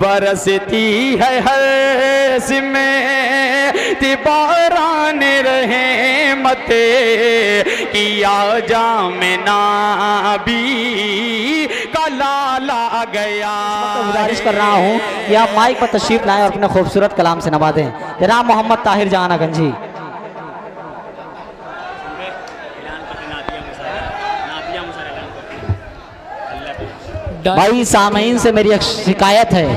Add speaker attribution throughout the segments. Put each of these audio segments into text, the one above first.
Speaker 1: बरसती है हर में तिबारान रहे मते किया जामना भी कलाला गया।
Speaker 2: तो गुजारिश कर रहा हूँ कि आप माइक पर तशरीफ लाएं और अपने खूबसूरत कलाम से नवाजें। जनाब मोहम्मद ताहिर जहाना गंजी। भाई सामीन से मेरी एक शिकायत है।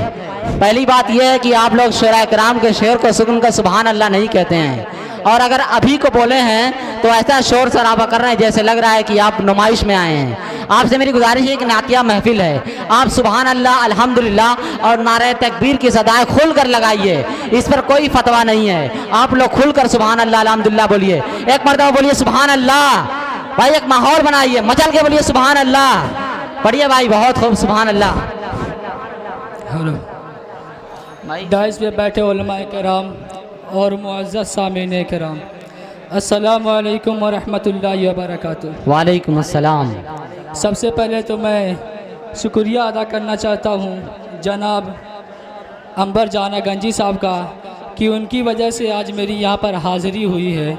Speaker 2: पहली बात यह है कि आप लोग शेरा कराम के शेर को सुन कर सुभान अल्लाह नहीं कहते हैं, और अगर अभी को बोले हैं तो ऐसा शोर शराबा कर रहे हैं जैसे लग रहा है कि आप नुमाइश में आए हैं। आपसे मेरी गुजारिश है कि नातिया महफिल है, आप सुभान अल्लाह अल्हम्दुलिल्लाह और नारे तकबीर की सदाएं खुल कर लगाइए। इस पर कोई फतवा नहीं है, आप लोग खुल कर सुभान अल्लाह अल्हम्दुलिल्लाह बोलिए। एक मरतबा बोलिए सुभान अल्लाह। भाई एक माहौल बनाइए, मचल के बोलिए सुभान अल्लाह। बढ़िया भाई, बहुत खूब, सुभान अल्लाह।
Speaker 3: हेलो भाई, डाइस पे बैठे उलमाए कराम और मुअज़्ज़ज़ सामीन कराम, अस्सलामु अलैकुम व रहमतुल्लाहि व बरकातुहू।
Speaker 2: वालेकुम अस्सलाम।
Speaker 3: सबसे पहले तो मैं शुक्रिया अदा करना चाहता हूँ जनाब अंबर जाना गंजी साहब का कि उनकी वजह से आज मेरी यहाँ पर हाज़िरी हुई है।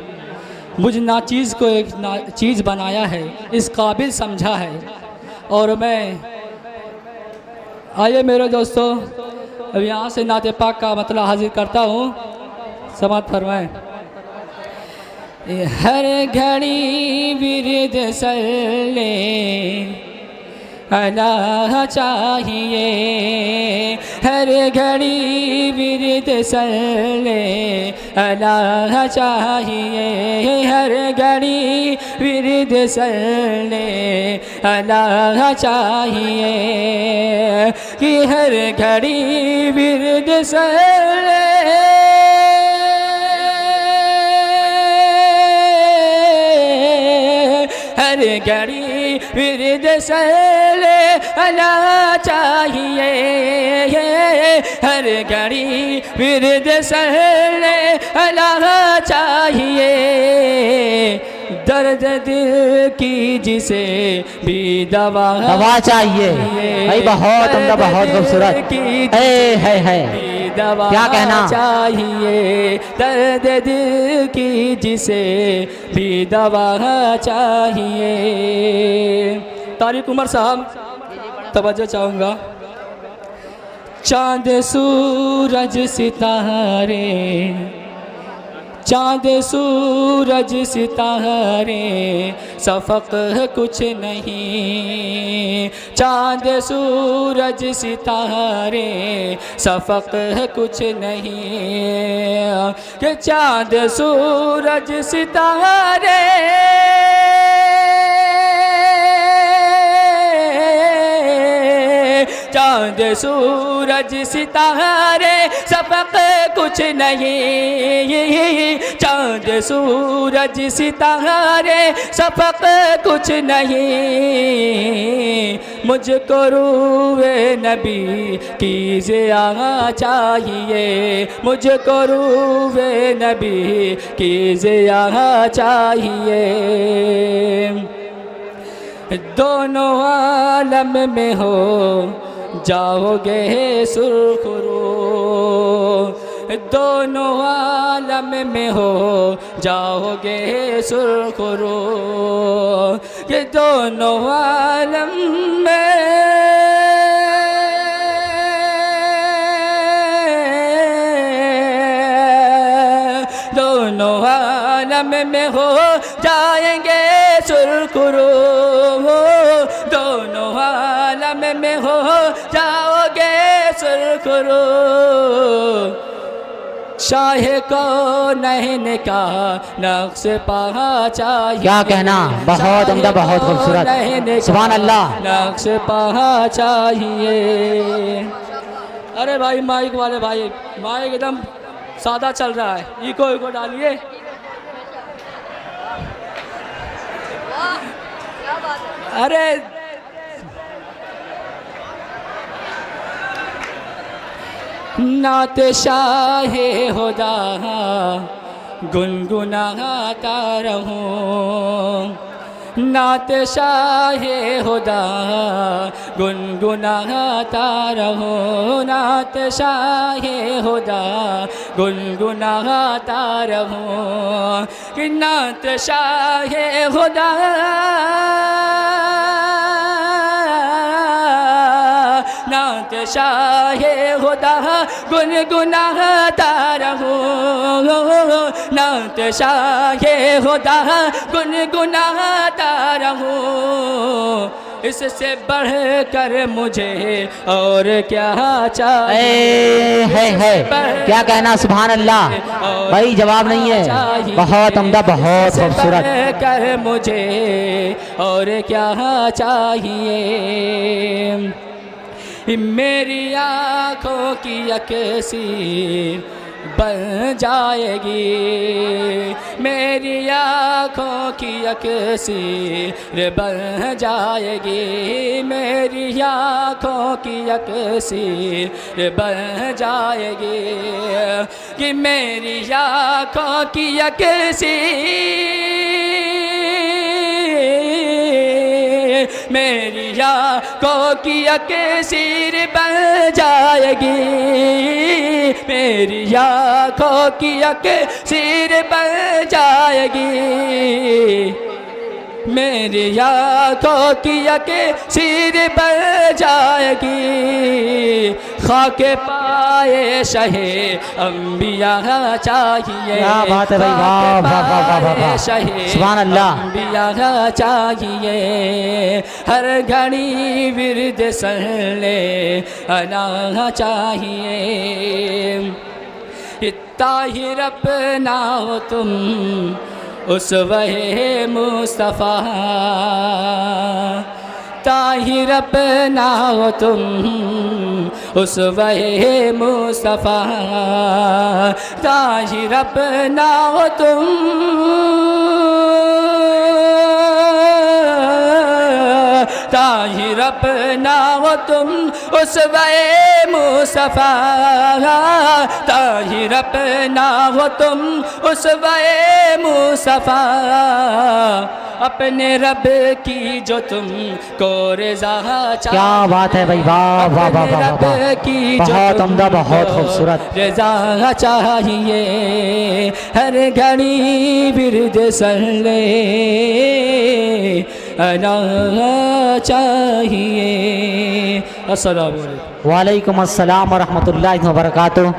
Speaker 3: मुझ नाचीज़ को एक चीज़ बनाया है, इस काबिल समझा है। और मैं आइए मेरे दोस्तों, अब यहाँ से नाते पाक का मतलब हाजिर करता हूँ, समात फरमाएं। हर घड़ी विरद सल्ले अला चाहिए, हर घड़ी विरद सल्ले अला चाहिए, हर घड़ी विरद सल्ले अला चाहिए, कि हर घड़ी विरद सल्ले हर घड़ी विरद सल्ले अला चाहिए, हर घड़ी विरद सल्ले अला चाहिए, दर्द दिल की जिसे भी दवा
Speaker 2: चाहिए। भाई बहुत उम्दा, बहुत खूबसूरत है। क्या कहना
Speaker 3: चाहिए, दर्द दिल की जिसे भी दवा चाहिए। तारिक उमर साहब तवज्जो चाहूँगा। चांद सूरज सितारे, चांद सूरज सितारे सफ़क़ कुछ नहीं, चांद सूरज सितारे सफ़क़ कुछ नहीं, कि चांद सूरज सितारे चांद सूरज सितारे सफ़क़ कुछ नहीं, चांद सूरज सितारे सफ़क़ कुछ नहीं, मुझको रूए नबी की ज़िया चाहिए, मुझको रूए नबी की ज़िया चाहिए। दोनों आलम में हो जाओगे सुरखरू, दोनों आलम में हो जाओगे सुरखरू, ये दोनों आलम में दोनों आलम में हो जाएंगे सुरखरू, दोनों आलम में हो जाओगे सुरखरू, शाह को नहन का नक्श पहा चाहिए।
Speaker 2: क्या कहना, बहुत उम्दा, बहुत खूबसूरत, सुभान अल्लाह।
Speaker 3: नक्श पहा चाहिए। अरे भाई माइक वाले भाई, माइक एकदम सादा चल रहा है, इको इको डालिए। अरे नात शाहे खुदा गुनगुनाता रहूं, नात शाहे खुदा गुनगुनाता रहो, नात शाहे खुदा गुनगुनाता रहो, कि नात शाहे खुदा नात शाहे खुदा गुनगुनाता रहो, नात शाहे खुदा गुनगुनाता रहो, इससे बढ़कर मुझे और क्या चाहिए।
Speaker 2: है क्या कहना, सुभान अल्लाह। भाई जवाब नहीं है, बहुत उम्दा, बहुत खूबसूरत।
Speaker 3: कर मुझे और क्या चाहिए, मेरी आँखों की अक्सीर बन जाएगी, मेरी आँखों की अक्सीर बन जाएगी, मेरी आँखों की अक्सीर बन जाएगी, कि मेरी आँखों की अक्सीर मेरी आँखों की अक्सीर बन जाएगी, मेरी आँखों की अक्सीर बन जाएगी, मेरी आँखों की अक्सीर बन जाएगी, खाके पाए शहे अंबिया चाहिए।
Speaker 2: क्या बात है भाई, वाह वाह वाह वाह वाह, सुभान अल्लाह।
Speaker 3: अंबिया चाहिए, हर घड़ी विरद सहले आना चाहिए, ताहिर अपना हो तुम उस वहे मुस्तफ़ा, ताहिर अपना हो तुम उस वहे मुस्तफ़ा, ताहिर अपना हो तुम ताहिर अपना हो तुम उस वहे मुस्तफ़ा, ताहिर अपना हो तुम उस वहे मुस्तफ़ा, अपने रब की जो तुम को रज़ा चाहिए।
Speaker 2: क्या बात है भाई, वाह वाह वाह वाह, बहुत उम्दा, बहुत खूबसूरत।
Speaker 3: रज़ा चाहिए, हर घड़ी बिरद सहले आना चाहिए। अस्सलाम वालेकुम।
Speaker 2: वालेकुम अस्सलाम व रहमतुल्लाहि व बरकातुहू।